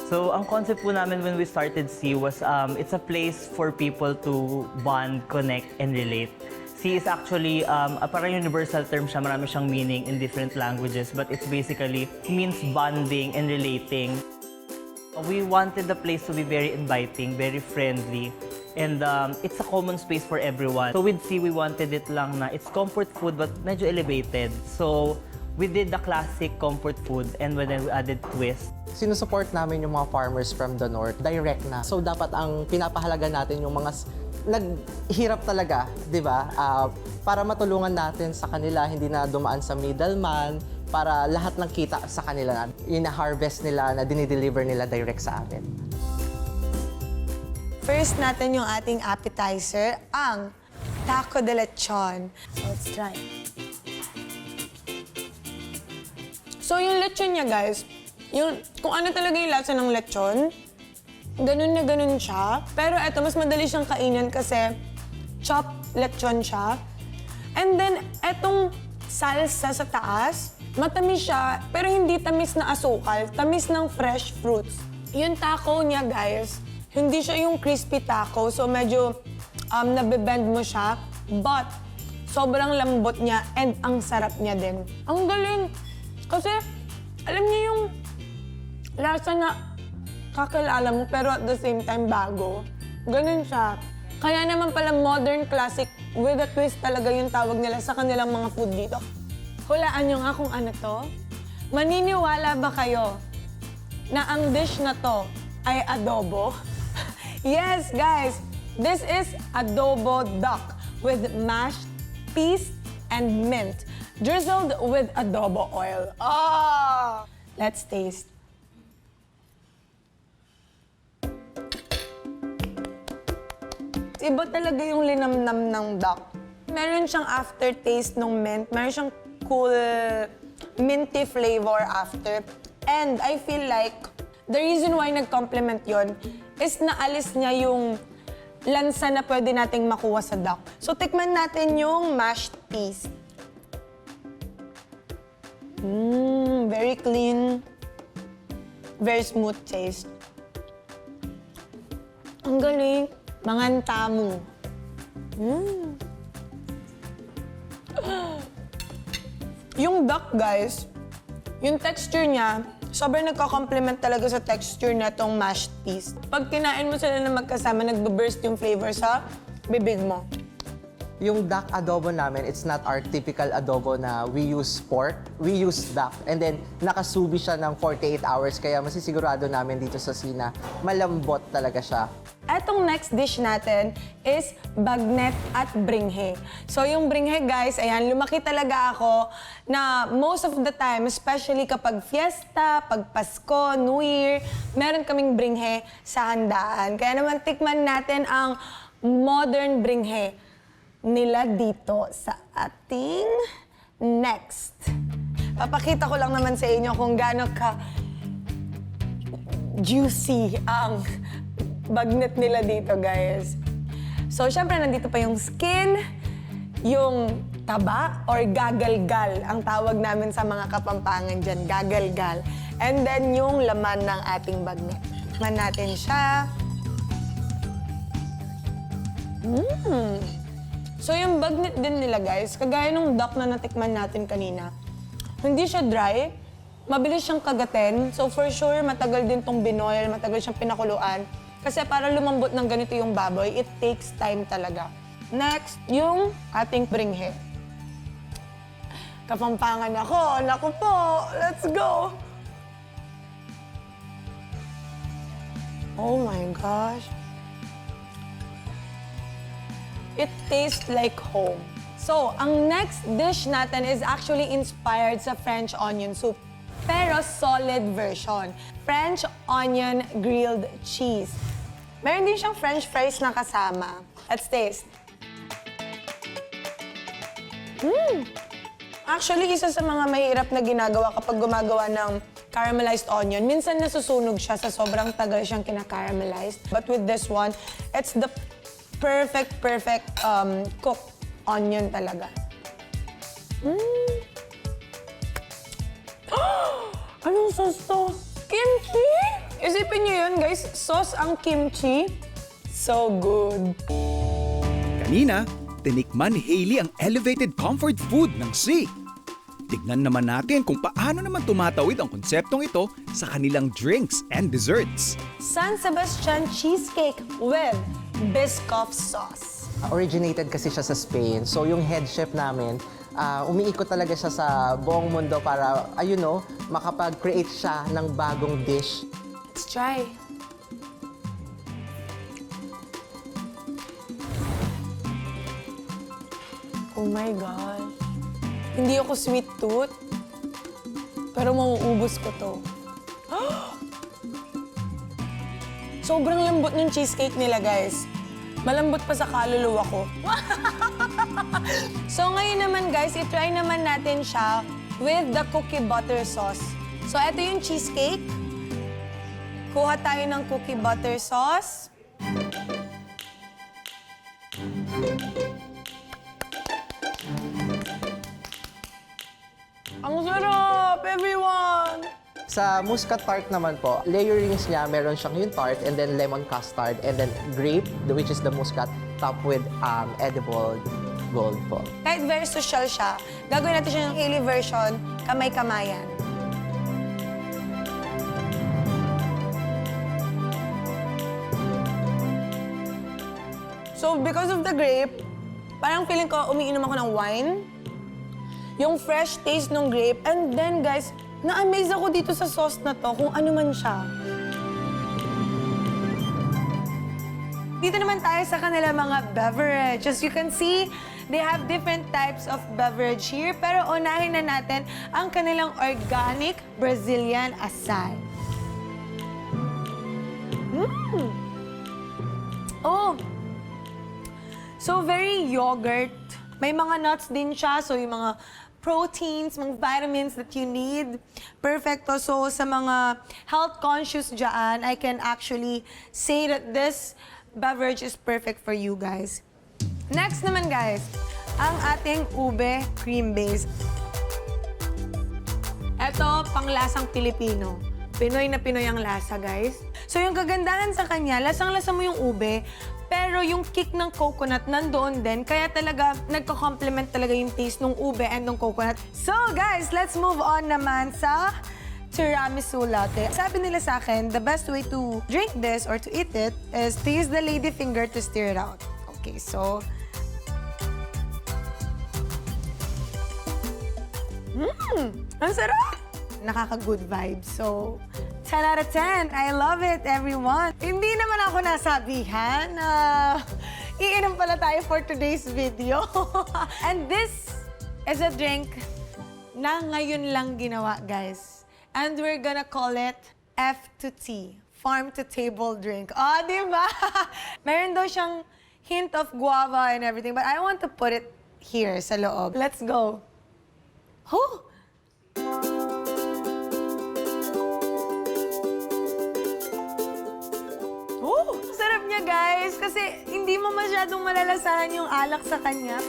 So, ang concept po namin when we started C was it's a place for people to bond, connect, and relate. C is actually a parang universal term siya, marami siyang meaning in different languages, but it's basically means bonding and relating. We wanted the place to be very inviting, very friendly, and it's a common space for everyone. So with C, we wanted it lang na it's comfort food but medyo elevated. So we did the classic comfort food and then we added twist. Sinusupport namin yung mga farmers from the north, direct na. So dapat ang pinapahalaga natin yung mga naghirap talaga, di ba? Para matulungan natin sa kanila, hindi na dumaan sa middleman, para lahat ng kita sa kanila na ina-harvest nila, na dinideliver nila direct sa atin. First natin yung ating appetizer, ang taco de lechon. So let's try. So yung lechon niya, guys, yung kung ano talaga yung lasa ng lechon, ganun na ganun siya. Pero eto, mas madali siyang kainin kasi chopped lechon siya. And then, etong salsa sa taas, matamis siya, pero hindi tamis na asukal, tamis ng fresh fruits. Yung taco niya, guys, hindi siya yung crispy taco, so medyo nabibend mo siya, but sobrang lambot niya and ang sarap niya din. Ang galing! Kasi, alam niyo yung lasa na kakilala mo, pero at the same time bago. Ganun siya. Kaya naman pala modern classic with a twist talaga yung tawag nila sa kanilang mga food dito. Hulaan nyo nga kung ano to. Maniniwala ba kayo na ang dish na to ay adobo? Yes, guys! This is adobo duck with mashed peas and mint, drizzled with adobo oil. Oh! Let's taste. Iba talaga yung linamnam ng duck. Meron siyang aftertaste ng mint, meron siyang cool, minty flavor after. And I feel like the reason why nag-complement yon is naalis niya yung lansa na pwede nating makuha sa duck. So, tikman natin yung mashed peas. Very clean, very smooth taste. Ang galing. Mangantamu. Yung duck, guys, yung texture niya, sobrang nagko-complement talaga sa texture na tong mashed peas. Pag kinain mo sila na magkasama, nagbe-burst yung flavor sa bibig mo. Yung duck adobo namin, it's not our typical adobo na we use pork, we use duck. And then, nakasubi siya ng 48 hours, kaya masisigurado namin dito sa Sina, malambot talaga siya. Etong next dish natin is Bagnet at Bringhe. So yung Bringhe, guys, ayan, lumaki talaga ako na most of the time, especially kapag fiesta, pag Pasko, New Year, meron kaming Bringhe sa handaan. Kaya naman tikman natin ang modern Bringhe nila dito sa ating next. Papakita ko lang naman sa inyo kung gaano ka juicy ang bagnet nila dito, guys. So, syempre, nandito pa yung skin, yung taba, or gagalgal, ang tawag namin sa mga Kapampangan dyan, gagalgal. And then, yung laman ng ating bagnet. Tikman natin siya. So, yung bagnet din nila, guys, kagaya nung duck na natikman natin kanina, hindi siya dry, mabilis siyang kagatin. So, for sure, matagal din tong binoil, matagal siyang pinakuluan. Kasi para lumambot ng ganito yung baboy, it takes time talaga. Next, yung ating Bringhe. Kapampangan ako. Naku po, let's go! Oh my gosh. It tastes like home. So, ang next dish natin is actually inspired sa French onion soup. Pero solid version. French onion grilled cheese. Meron din siyang French fries na kasama. Let's taste. Actually, isa sa mga mahirap na ginagawa kapag gumagawa ng caramelized onion, minsan nasusunog siya sa sobrang tagal siyang kinakaramelized. But with this one, it's the perfect cooked onion talaga. Anong sauce to? Kimchi? Isipin niyo yun, guys. Sauce ang kimchi. So good. Kanina, tinikman ni Hailey ang elevated comfort food ng sea. Tignan naman natin kung paano naman tumatawid ang konseptong ito sa kanilang drinks and desserts. San Sebastian cheesecake with Biscoff sauce. Originated kasi siya sa Spain. So yung head chef namin, umiikot talaga siya sa buong mundo para, makapag-create siya ng bagong dish. Let's try. Oh my God. Hindi ako sweet tooth, pero mauubos ko to. Sobrang lambot ng cheesecake nila, guys. Malambot pa sa kaluluwa ko. So ngayon naman, guys, i-try naman natin siya with the cookie butter sauce. So ito yung cheesecake. Kuha tayo ng cookie butter sauce. Ang sarap, everyone! Sa muscat tart naman po, layerings niya, meron siyang yung tart and then lemon custard and then grape, which is the muscat, topped with edible gold po. Kahit very social siya, gagawin natin siya ng Hailey version, kamay-kamayan. So, because of the grape, parang feeling ko umiinom ako ng wine. Yung fresh taste ng grape. And then, guys, na-amaze ako dito sa sauce na to kung ano man siya. Dito naman tayo sa kanila mga beverage. As you can see, they have different types of beverage here. Pero unahin na natin ang kanilang organic Brazilian asal. Oh! So, very yogurt. May mga nuts din siya. So, yung mga proteins, mga vitamins that you need. Perfecto. So, sa mga health conscious dyan, I can actually say that this beverage is perfect for you guys. Next naman, guys, ang ating ube cream base. Ito, panglasang Pilipino. Pinoy na Pinoy ang lasa, guys. So, yung kagandahan sa kanya, lasang-lasa mo yung ube, pero yung kick ng coconut nandoon din, kaya talaga nagko-complement talaga yung taste ng ube and ng coconut. So guys, let's move on naman sa Tiramisu latte. Sabi nila sa akin, the best way to drink this or to eat it is to use the lady finger to stir it out. Okay, so... Ang sarap! Nakaka-good vibes. So, 10 out of 10. I love it, everyone. Hindi naman ako nasabihan na iinom pala tayo for today's video. And this is a drink na ngayon lang ginawa, guys. And we're gonna call it F to T, Farm to Table Drink. Oh, di ba? Meron daw siyang hint of guava and everything, but I want to put it here sa loob. Let's go. Oh! Sarap niya, guys, kasi hindi mo masyadong malalasahan yung alak sa kanya.